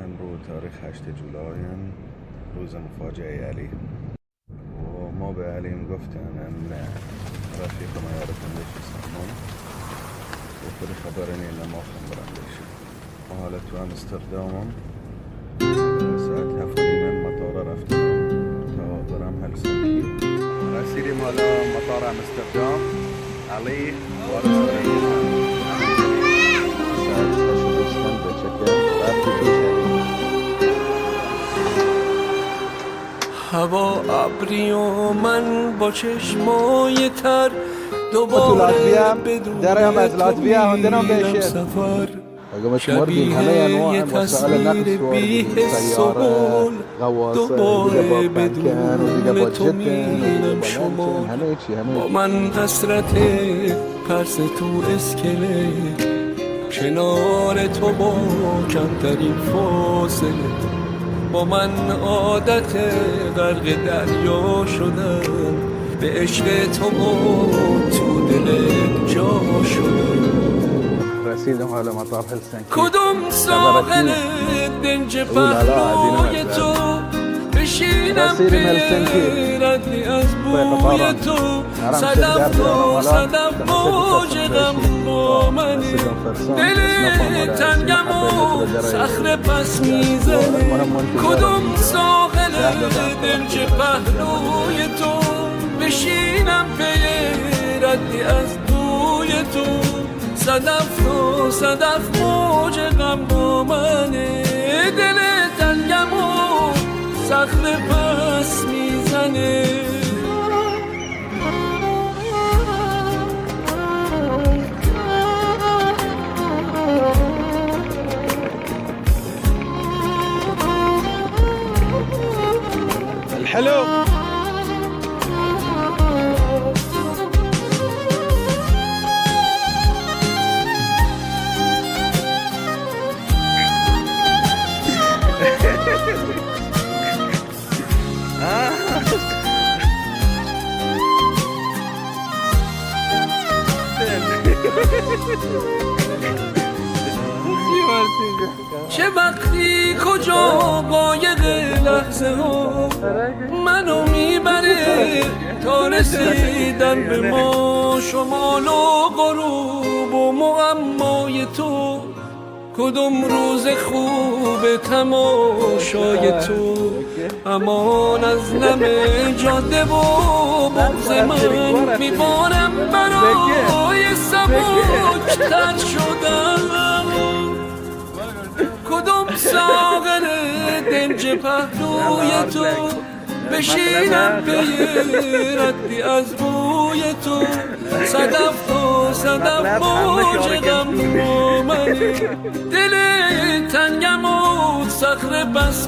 امروز تاریخ 8 جولای روز مفاجأه علی و ما به علی گفتن ان رفیق ما يعرفون ليش يسمون وفي خبرني ان ما خبرن ليش وحالا تو امستردام ساعتها فوری من مطار رفتم تا برم هلسنکی رسیدیم مالا مطار امستردام علی وارد هوا ابری و من با چشمای تر دوباره بدون تو میرم سفر شبیه یه تصویر بی حس و حال دوباره بدون تو میرم شما با من حسرت پرس تو اسکله کنار تو با کمترین فاصله با من عادت غرق دریا شدم به عشق تو تو دل جا شدم رسیدم على مطار هلسنکی کدوم ساحل دنج پهلوی تو بشینم ردی از بوی تو صدف و صدف موج غم با منی دل تنگم و صخره پس میزنه کدوم ساحل دنج پهلوی تو بشینم ردی از بوی تو صدف و صدف موج غم با منه دل تنگم و صخره پس میزنه الحلو چه وقتی کجا قایق لحظه ها منو میبره تا رسیدن به ما شمال و غروب و معمای تو کدوم روز خوب تماشای تو امان از نم جاده و بغض من میبارم برای سبکتر شدم کدوم ساغر دنج پهلوی تو بشینم به ردی از بوی تو صدف و صدف موج غم با منی دل تنگم و صخره بس